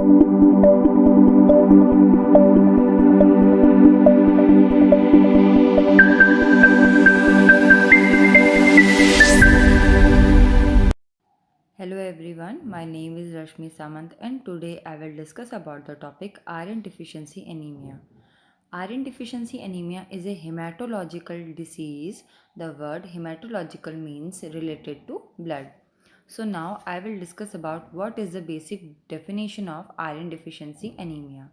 Hello everyone, my name is Rashmi Samant and today I will discuss about the topic iron deficiency anemia. Iron deficiency anemia is a hematological disease. The word hematological means related to blood. So now I will discuss about what is the basic definition of iron deficiency anemia.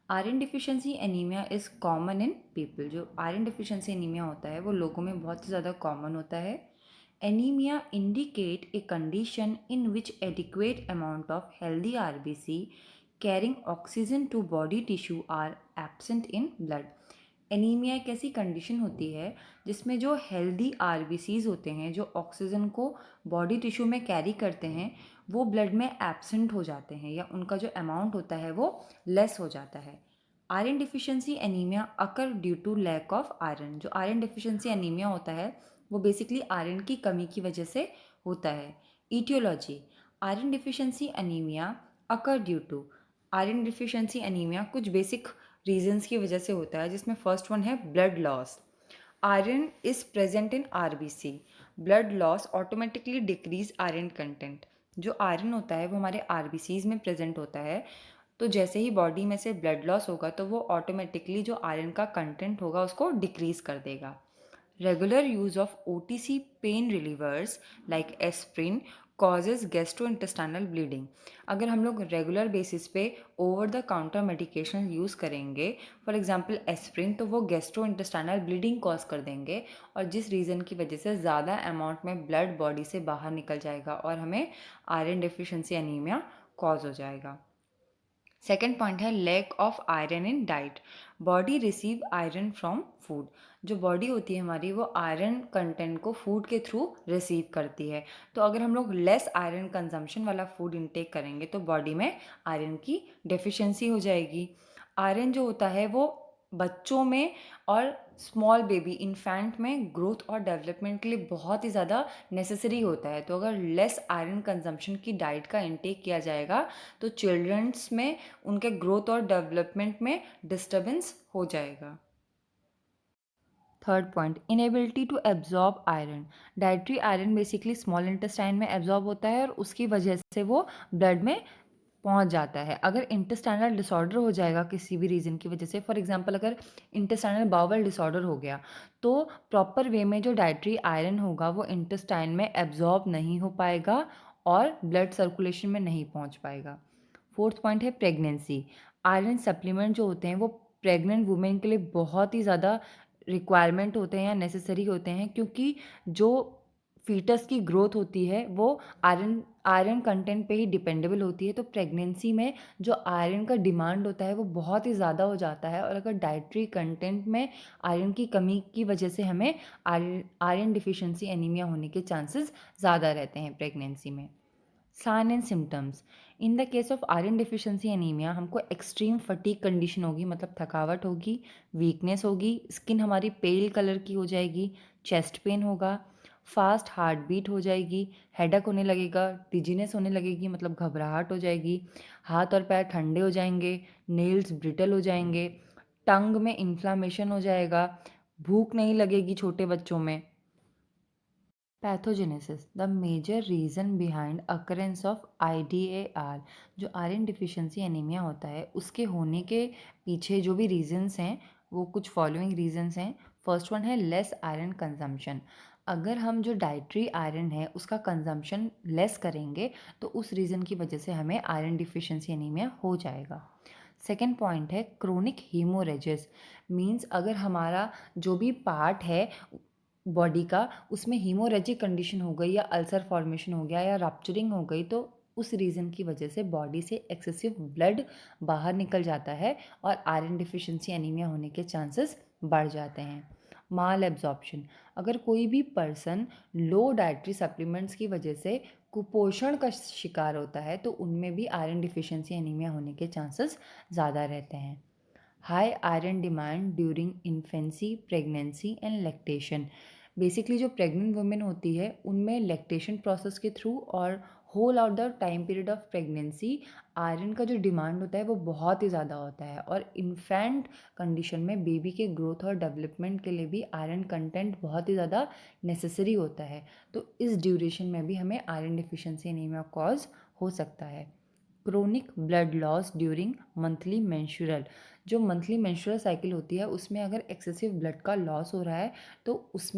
Iron deficiency anaemia is common in people. जो iron deficiency anaemia होता है वो लोगों में बहुत ज़्यादा common होता है. Anaemia indicate a condition in which adequate amount of healthy RBC carrying oxygen to body tissue are absent in blood. Anaemia एक ऐसी कंडीशन होती है जिसमें जो हेल्दी आरबीसीज होते हैं जो ऑक्सीजन को बॉडी टिश्यू में कैरी करते हैं वो ब्लड में एब्सेंट हो जाते हैं या उनका जो अमाउंट होता है वो लेस हो जाता है. Iron deficiency anaemia occur due to lack of iron. जो आयरन डिफिशिएंसी एनीमिया होता है वो बेसिकली आयरन की कमी की वजह से होता है. Aetiology. Iron deficiency anaemia occur due to. Iron deficiency anaemia कुछ बेसिक रीजंस की वजह से होता है जिसमें फर्स्ट वन है blood loss. Iron is present in RBC. Blood loss automatically decrease iron content. जो आयरन होता है वो हमारे आरबीसीज में प्रेजेंट होता है तो जैसे ही बॉडी में से ब्लड लॉस होगा तो वो ऑटोमेटिकली जो आयरन का कंटेंट होगा उसको डिक्रीज कर देगा. Regular use of OTC pen relievers like aspirin causes gastrointestinal bleeding. अगर हम लोग रेगुलर बेसिस पे over the counter medication use करेंगे फॉर एग्जांपल एस्प्रिन तो वो गैस्ट्रोइंटेस्टाइनल ब्लीडिंग कॉज कर देंगे और जिस रीज़न की वजह से ज़्यादा अमाउंट में ब्लड बॉडी से बाहर निकल जाएगा और हमें आयरन डेफिशिएंसी एनीमिया कॉज हो जाएगा. सेकेंड पॉइंट है lack of iron in diet. Body receive iron from food. जो बॉडी होती है हमारी वो आयरन कंटेंट को फूड के थ्रू रिसीव करती है. तो अगर हम लोग लेस आयरन कंजम्पशन वाला फूड इनटेक करेंगे तो बॉडी में आयरन की डेफिशिएंसी हो जाएगी. आयरन जो होता है वो बच्चों में और स्मॉल बेबी इन्फेंट में ग्रोथ और डेवलपमेंट के लिए बहुत ही ज़्यादा नेसेसरी होता है. तो अगर लेस आयरन कंजम्पशन की डाइट का इनटेक किया जाएगा तो चिल्ड्रंस में उनके ग्रोथ और डेवलपमेंट में डिस्टर्बेंस हो जाएगा. Third point inability to absorb iron. Dietary iron basically small intestine में एब्जॉर्ब होता है और उसकी वजह से वो ब्लड में पहुंच जाता है. अगर इंटेस्टाइनल डिसऑर्डर हो जाएगा किसी भी रीज़न की वजह से फॉर एग्जांपल अगर इंटेस्टाइनल बाउल डिसऑर्डर हो गया तो प्रॉपर वे में जो डाइट्री आयरन होगा वो इंटेस्टाइन में एब्जॉर्ब नहीं हो पाएगा और ब्लड सर्कुलेशन में नहीं पहुंच पाएगा. फोर्थ पॉइंट है प्रेगनेंसी. आयरन सप्लीमेंट जो होते हैं वो प्रेग्नेंट वुमेन के लिए बहुत ही ज़्यादा रिक्वायरमेंट होते हैं या नेसेसरी होते हैं क्योंकि जो फीटस की ग्रोथ होती है वो आयरन आयरन कंटेंट पे ही डिपेंडेबल होती है. तो प्रेगनेंसी में जो आयरन का डिमांड होता है वो बहुत ही ज़्यादा हो जाता है और अगर डाइट्री कंटेंट में आयरन की कमी की वजह से हमें आयरन डिफिशिएंसी एनीमिया होने के चांसेस ज़्यादा रहते हैं प्रेगनेंसी में. Sign and symptoms. In the case of iron deficiency anaemia हमको एक्सट्रीम फटीग कंडीशन होगी मतलब थकावट होगी, वीकनेस होगी, स्किन हमारी पेल कलर की हो जाएगी, चेस्ट पेन होगा, फास्ट हार्ट बीट हो जाएगी, हेडक होने लगेगा, डिजीनेस होने लगेगी मतलब घबराहट हो जाएगी, हाथ और पैर ठंडे हो जाएंगे, नेल्स ब्रिटल हो जाएंगे, टंग में इन्फ्लामेशन हो जाएगा, भूख नहीं लगेगी छोटे बच्चों में. Pathogenesis. The major reason behind occurrence of IDAR. जो आयरन डिफिशिएंसी एनीमिया होता है उसके होने के पीछे जो भी रीजंस हैं वो कुछ फॉलोइंग रीजंस हैं. फर्स्ट वन है लेस आयरन कंजम्पशन. अगर हम जो डाइट्री आयरन है उसका कंजम्पशन लेस करेंगे तो उस रीज़न की वजह से हमें आयरन डिफिशिएंसी एनीमिया हो जाएगा. सेकेंड पॉइंट है क्रोनिक हीमोरेजिस. मीन्स अगर हमारा जो भी पार्ट है बॉडी का उसमें हीमोरेजिक कंडीशन हो गई या अल्सर फॉर्मेशन हो गया या रप्चरिंग हो गई तो उस रीज़न की वजह से बॉडी से एक्सेसिव ब्लड बाहर निकल जाता है और आयरन डिफिशिएंसी एनीमिया होने के चांसेस बढ़ जाते हैं. माल एब्जॉर्प्शन. अगर कोई भी पर्सन लो डाइटरी सप्लीमेंट्स की वजह से कुपोषण का शिकार होता है तो उनमें भी आयरन डिफिशिएंसी एनीमिया होने के चांसेस ज़्यादा रहते हैं. High iron demand during infancy, pregnancy and lactation. Basically जो प्रेग्नेंट वुमेन होती है उनमें लैक्टेशन प्रोसेस के थ्रू और whole out the time period of pregnancy iron का जो डिमांड होता है वो बहुत ही ज़्यादा होता है, और इन्फेंट कंडीशन में बेबी के ग्रोथ और डेवलपमेंट के लिए भी आयरन कंटेंट बहुत ही ज़्यादा नेसेसरी होता है। तो इस ड्यूरेशन में भी हमें आयरन डिफिशियंसी एनीमिया कॉज हो सकता है। Chronic blood loss during monthly menstrual, जो मंथली मेंस्ट्रुअल साइकिल होती है उसमें अगर एक्सेसिव ब्लड का लॉस हो रहा है तो उस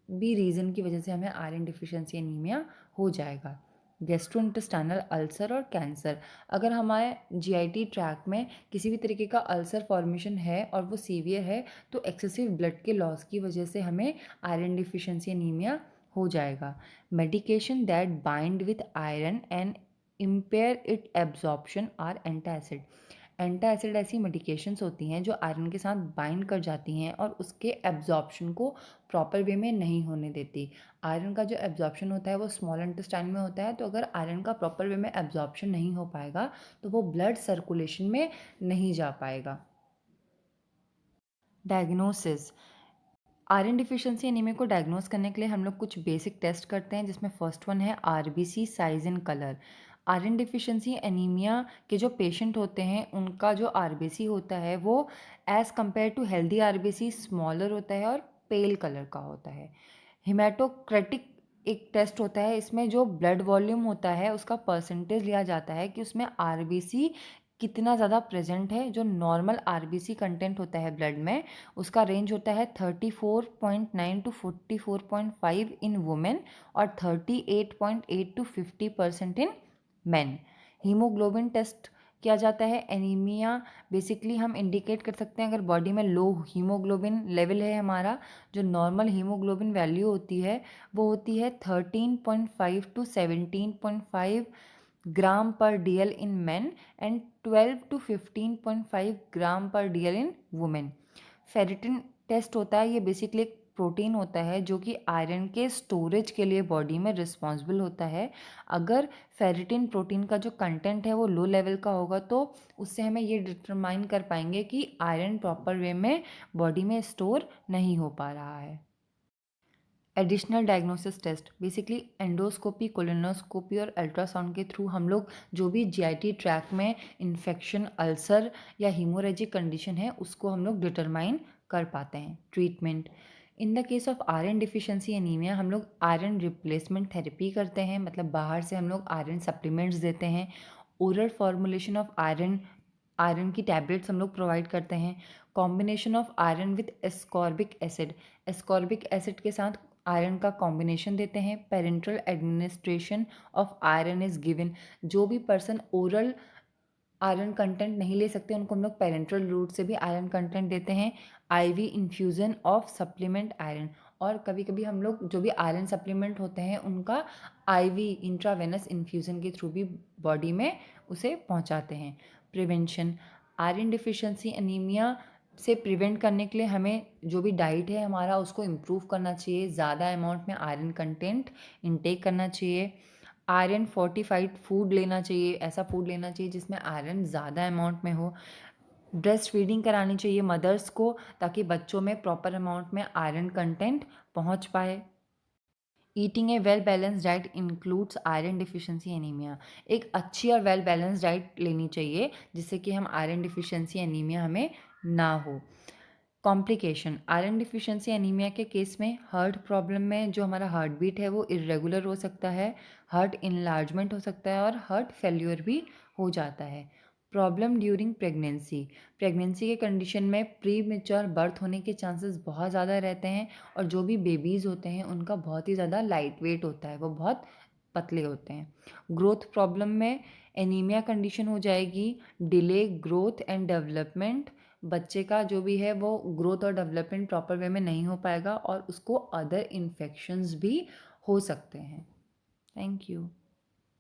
भी रीज़न की वजह से हमें आयरन डिफिशियंसी एनीमिया हो जाएगा। गैस्ट्रोइंटेस्टाइनल अल्सर और कैंसर, अगर हमारे जीआईटी ट्रैक में किसी भी तरीके का अल्सर फॉर्मेशन है और वो सीवियर है तो एक्सेसिव ब्लड के लॉस की वजह से हमें आयरन डिफिशियंसी एनीमिया हो जाएगा। Medication that bind with iron and impair it absorption are antacid. Antacid ऐसी मेडिकेशंस होती हैं जो आयरन के साथ बाइंड कर जाती हैं और उसके एब्जॉर्प्शन को प्रॉपर वे में नहीं होने देती। आयरन का जो एब्जॉर्प्शन होता है वो स्मॉल इंटेस्टाइन में होता है, तो अगर आयरन का प्रॉपर वे में एब्जॉर्प्शन नहीं हो पाएगा तो वो ब्लड सर्कुलेशन में नहीं जा पाएगा। डायग्नोसिस, आयरन डिफिशियंसी एनीमिया को डायग्नोस करने के लिए हम लोग कुछ बेसिक टेस्ट करते हैं, जिसमें फर्स्ट वन है RBC size and colour. Iron deficiency anaemia के जो पेशेंट होते हैं उनका जो आरबीसी होता है वो as compare to healthy RBC smaller होता है और पेल कलर का होता है। हिमेटोक्रेटिक एक टेस्ट होता है, इसमें जो ब्लड वॉल्यूम होता है उसका परसेंटेज लिया जाता है कि उसमें आरबीसी कितना ज़्यादा प्रेजेंट है। जो नॉर्मल आरबीसी कंटेंट होता है ब्लड में उसका रेंज होता है 34.9 टू 44.5 इन वुमेन और 38.8 to 50% in men. Haemoglobin test किया जाता है। एनीमिया बेसिकली हम इंडिकेट कर सकते हैं अगर बॉडी में लो हीमोग्लोबिन लेवल है हमारा। जो नॉर्मल हीमोग्लोबिन वैल्यू होती है वो होती है 13.5 to 17.5 gram per dL in men and 12 to 15.5 gram per dL in women. Ferritin test होता है, ये बेसिकली एक प्रोटीन होता है जो कि आयरन के स्टोरेज के लिए बॉडी में रिस्पॉन्सिबल होता है। अगर फेरिटिन प्रोटीन का जो कंटेंट है वो लो लेवल का होगा तो उससे हमें ये डिटरमाइन कर पाएंगे कि आयरन प्रॉपर वे में बॉडी में स्टोर नहीं हो पा रहा है। Additional diagnosis test basically endoscopy, colonoscopy और अल्ट्रासाउंड के थ्रू हम लोग जो भी जीआईटी ट्रैक में इन्फेक्शन, अल्सर या हीमोरेजिक कंडीशन है उसको हम लोग डिटरमाइन कर पाते हैं। Treatment, in the case of iron deficiency anaemia हम लोग आयरन रिप्लेसमेंट थेरेपी करते हैं, मतलब बाहर से हम लोग आयरन सप्लीमेंट्स देते हैं। Oral formulation of iron, iron की टैबलेट्स हम लोग प्रोवाइड करते हैं। Combination of iron with ascorbic acid, ascorbic acid के साथ आयरन का कॉम्बिनेशन देते हैं। Parenteral administration of iron is given, जो भी पर्सन ओरल आयरन कंटेंट नहीं ले सकते उनको हम लोग पेरेंट्रल रूट से भी आयरन कंटेंट देते हैं। IV infusion of supplement iron, और कभी कभी हम लोग जो भी आयरन सप्लीमेंट होते हैं उनका आईवी इंट्रावेनस इन्फ्यूज़न के थ्रू भी बॉडी में उसे पहुंचाते हैं। प्रिवेंशन, आयरन डिफिशियंसी एनीमिया से प्रिवेंट करने के लिए हमें जो भी डाइट है हमारा उसको इम्प्रूव करना चाहिए, ज़्यादा अमाउंट में आयरन कंटेंट इनटेक करना चाहिए। आयरन फोर्टिफाइड फूड लेना चाहिए, ऐसा फूड लेना चाहिए जिसमें आयरन ज़्यादा अमाउंट में हो। ब्रेस्ट फीडिंग करानी चाहिए मदर्स को ताकि बच्चों में प्रॉपर अमाउंट में आयरन कंटेंट पहुंच पाए। Eating a well balance diet includes iron deficiency anaemia, एक अच्छी और वेल बैलेंस डाइट लेनी चाहिए जिससे कि हम आयरन डिफिशियंसी एनीमिया हमें ना हो। कॉम्प्लिकेशन, आयरन डिफिशियंसी एनीमिया के केस में हार्ट प्रॉब्लम में जो हमारा हार्ट बीट है वो इरेगुलर हो सकता है, हार्ट इनलार्जमेंट हो सकता है और हार्ट फेल्यूर भी हो जाता है। प्रॉब्लम ड्यूरिंग प्रेगनेंसी, प्रेगनेंसी के कंडीशन में प्री मेच्योर बर्थ होने के चांसेस बहुत ज़्यादा रहते हैं और जो भी बेबीज़ होते हैं उनका बहुत ही ज़्यादा लाइट वेट होता है, वो बहुत पतले होते हैं। ग्रोथ प्रॉब्लम में एनीमिया कंडीशन हो जाएगी, डिले ग्रोथ एंड डेवलपमेंट, बच्चे का जो भी है वो ग्रोथ और डेवलपमेंट प्रॉपर वे में नहीं हो पाएगा और उसको अदर इन्फेक्शंस भी हो सकते हैं। Thank you.